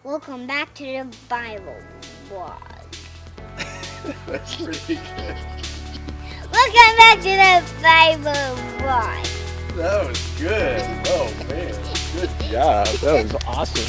Welcome back to the Bible blog. That's pretty good. Welcome back to the Bible blog. That was good. Oh, man. Good job. That was awesome.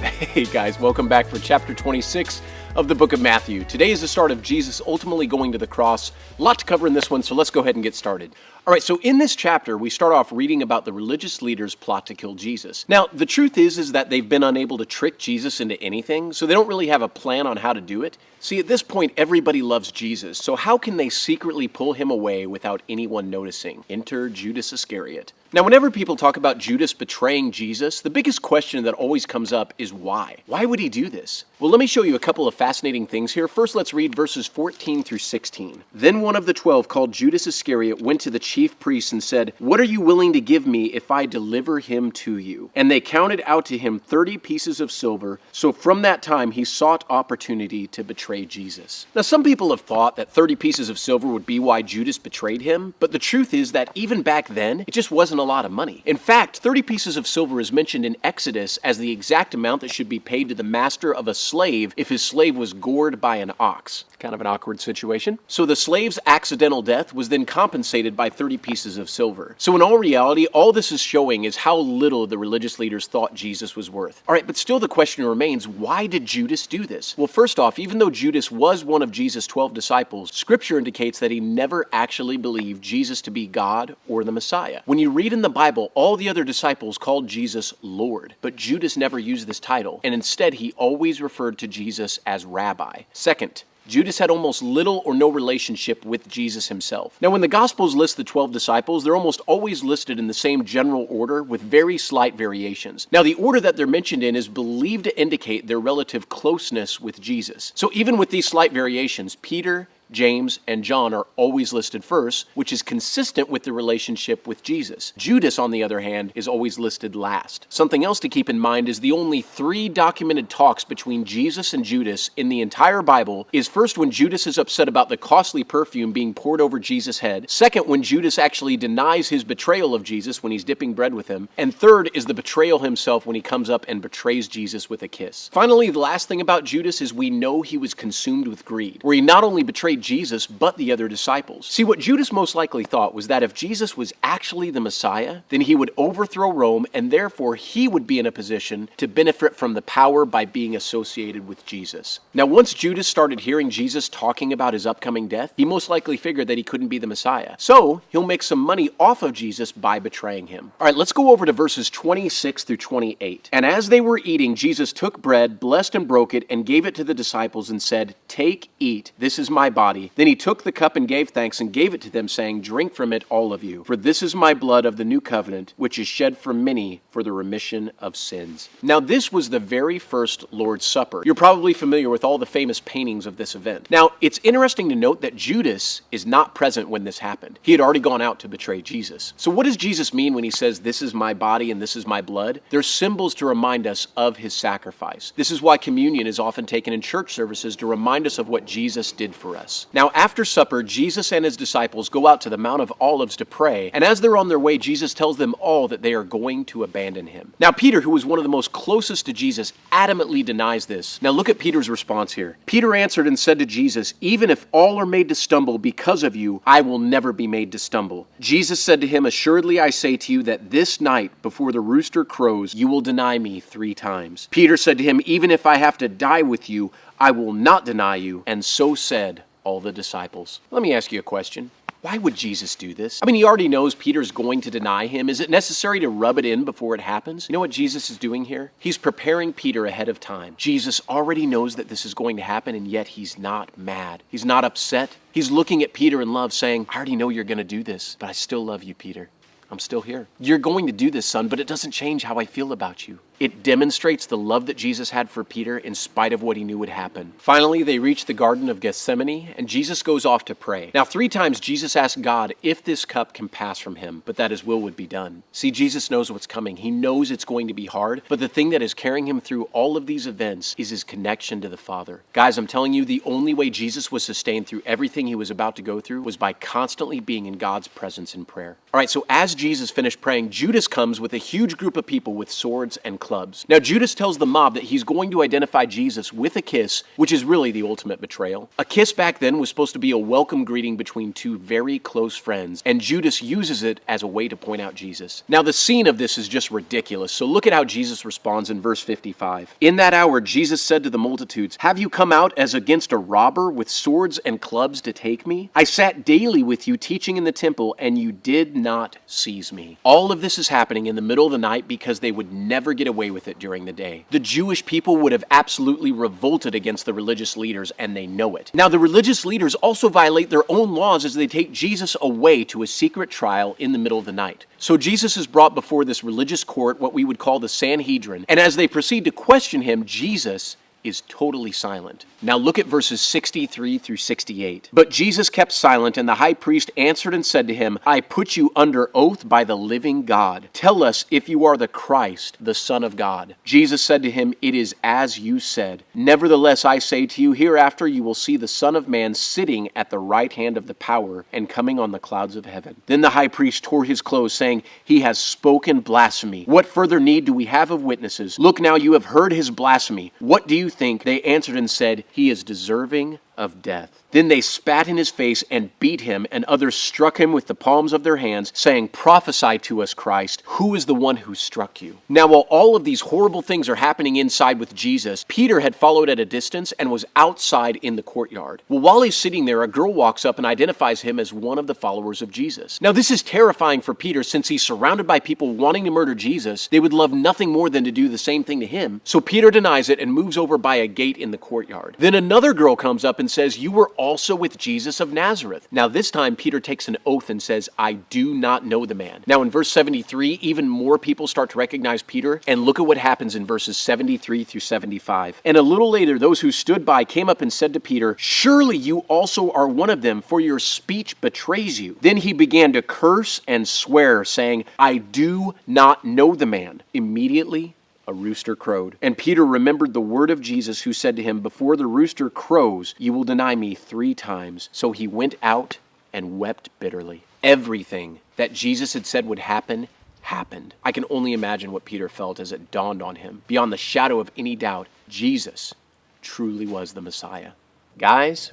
Hey guys, welcome back for chapter 26 of the book of Matthew. Today is the start of Jesus ultimately going to the cross. A lot to cover in this one, so let's go ahead and get started. All right, so in this chapter, we start off reading about the religious leaders' plot to kill Jesus. Now, the truth is that they've been unable to trick Jesus into anything, so they don't really have a plan on how to do it. See, at this point, everybody loves Jesus, so how can they secretly pull him away without anyone noticing? Enter Judas Iscariot. Now, whenever people talk about Judas betraying Jesus, the biggest question that always comes up is why? Why would he do this? Well, let me show you a couple of fascinating things here. First, let's read verses 14 through 16. Then one of the 12, called Judas Iscariot, went to the chief priests and said, "What are you willing to give me if I deliver him to you?" And they counted out to him 30 pieces of silver. So from that time, he sought opportunity to betray Jesus. Now, some people have thought that 30 pieces of silver would be why Judas betrayed him, but the truth is that even back then, it just wasn't a lot of money. In fact, 30 pieces of silver is mentioned in Exodus as the exact amount that should be paid to the master of a slave if his slave was gored by an ox. Kind of an awkward situation. So the slave's accidental death was then compensated by 30 pieces of silver. So in all reality, all this is showing is how little the religious leaders thought Jesus was worth. All right, but still the question remains, why did Judas do this? Well, first off, even though Judas was one of Jesus' 12 disciples, Scripture indicates that he never actually believed Jesus to be God or the Messiah. When you read in the Bible, all the other disciples called Jesus Lord, but Judas never used this title, and instead he always referred to Jesus as Rabbi. Second, Judas had almost little or no relationship with Jesus himself. Now, when the Gospels list the 12 disciples, they're almost always listed in the same general order with very slight variations. Now, the order that they're mentioned in is believed to indicate their relative closeness with Jesus. So even with these slight variations, Peter, James, and John are always listed first, which is consistent with the relationship with Jesus. Judas, on the other hand, is always listed last. Something else to keep in mind is the only 3 documented talks between Jesus and Judas in the entire Bible is first when Judas is upset about the costly perfume being poured over Jesus' head, second when Judas actually denies his betrayal of Jesus when he's dipping bread with him, and third is the betrayal himself when he comes up and betrays Jesus with a kiss. Finally, the last thing about Judas is we know he was consumed with greed, where he not only betrayed Jesus, but the other disciples. See, what Judas most likely thought was that if Jesus was actually the Messiah, then he would overthrow Rome, and therefore he would be in a position to benefit from the power by being associated with Jesus. Now, once Judas started hearing Jesus talking about his upcoming death, he most likely figured that he couldn't be the Messiah. So, he'll make some money off of Jesus by betraying him. All right, let's go over to verses 26 through 28. And as they were eating, Jesus took bread, blessed and broke it, and gave it to the disciples and said, "Take, eat, this is my body." Then he took the cup and gave thanks and gave it to them, saying, "Drink from it, all of you, for this is my blood of the new covenant, which is shed for many for the remission of sins." Now, this was the very first Lord's Supper. You're probably familiar with all the famous paintings of this event. Now, it's interesting to note that Judas is not present when this happened. He had already gone out to betray Jesus. So what does Jesus mean when he says, "This is my body and this is my blood"? They're symbols to remind us of his sacrifice. This is why communion is often taken in church services to remind us of what Jesus did for us. Now, after supper, Jesus and his disciples go out to the Mount of Olives to pray, and as they're on their way, Jesus tells them all that they are going to abandon him. Now, Peter, who was one of the most closest to Jesus, adamantly denies this. Now, look at Peter's response here. Peter answered and said to Jesus, "Even if all are made to stumble because of you, I will never be made to stumble." Jesus said to him, "Assuredly I say to you that this night, before the rooster crows, you will deny me 3 times." Peter said to him, "Even if I have to die with you, I will not deny you." And so said all the disciples. Let me ask you a question. Why would Jesus do this? I mean, he already knows Peter's going to deny him. Is it necessary to rub it in before it happens? You know what Jesus is doing here? He's preparing Peter ahead of time. Jesus already knows that this is going to happen, and yet he's not mad. He's not upset. He's looking at Peter in love, saying, "I already know you're going to do this, but I still love you, Peter. I'm still here. You're going to do this, son, but it doesn't change how I feel about you. It demonstrates the love that Jesus had for Peter in spite of what he knew would happen. Finally, they reach the Garden of Gethsemane, and Jesus goes off to pray. Now, 3 times Jesus asked God if this cup can pass from him, but that his will would be done. See, Jesus knows what's coming. He knows it's going to be hard, but the thing that is carrying him through all of these events is his connection to the Father. Guys, I'm telling you, the only way Jesus was sustained through everything he was about to go through was by constantly being in God's presence in prayer. All right, so as Jesus finished praying, Judas comes with a huge group of people with swords and clubs. Now, Judas tells the mob that he's going to identify Jesus with a kiss, which is really the ultimate betrayal. A kiss back then was supposed to be a welcome greeting between 2 very close friends, and Judas uses it as a way to point out Jesus. Now, the scene of this is just ridiculous, so look at how Jesus responds in verse 55. In that hour, Jesus said to the multitudes, "Have you come out as against a robber with swords and clubs to take me? I sat daily with you teaching in the temple, and you did not seize me." All of this is happening in the middle of the night because they would never get away with it during the day. The Jewish people would have absolutely revolted against the religious leaders, and they know it. Now, the religious leaders also violate their own laws as they take Jesus away to a secret trial in the middle of the night. So Jesus is brought before this religious court, what we would call the Sanhedrin, and as they proceed to question him, Jesus is totally silent. Now look at verses 63 through 68. But Jesus kept silent, and the high priest answered and said to him, "I put you under oath by the living God. Tell us if you are the Christ, the Son of God." Jesus said to him, "It is as you said. Nevertheless, I say to you, hereafter you will see the Son of Man sitting at the right hand of the power and coming on the clouds of heaven." Then the high priest tore his clothes, saying, "He has spoken blasphemy. What further need do we have of witnesses? Look now, you have heard his blasphemy. What do you think?" They answered and said, "He is deserving of death." Then they spat in his face and beat him, and others struck him with the palms of their hands, saying, "Prophesy to us, Christ. Who is the one who struck you?" Now, while all of these horrible things are happening inside with Jesus, Peter had followed at a distance and was outside in the courtyard. Well, while he's sitting there, a girl walks up and identifies him as one of the followers of Jesus. Now, this is terrifying for Peter since he's surrounded by people wanting to murder Jesus. They would love nothing more than to do the same thing to him. So Peter denies it and moves over by a gate in the courtyard. Then another girl comes up and says, "You were also with Jesus of Nazareth." Now this time Peter takes an oath and says, "I do not know the man." Now in verse 73, even more people start to recognize Peter, and look at what happens in verses 73 through 75. "And a little later, those who stood by came up and said to Peter, 'Surely you also are one of them, for your speech betrays you.' Then he began to curse and swear, saying, 'I do not know the man.' Immediately a rooster crowed. And Peter remembered the word of Jesus, who said to him, 'Before the rooster crows, you will deny me 3 times. So he went out and wept bitterly." Everything that Jesus had said would happen, happened. I can only imagine what Peter felt as it dawned on him. Beyond the shadow of any doubt, Jesus truly was the Messiah. Guys,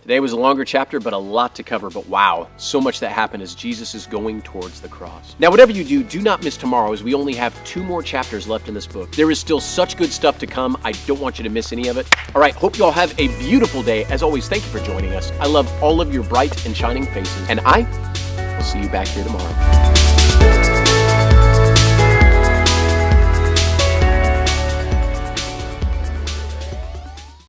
today was a longer chapter, but a lot to cover. But wow, so much that happened as Jesus is going towards the cross. Now, whatever you do, do not miss tomorrow, as we only have 2 more chapters left in this book. There is still such good stuff to come. I don't want you to miss any of it. All right, hope you all have a beautiful day. As always, thank you for joining us. I love all of your bright and shining faces, and I will see you back here tomorrow.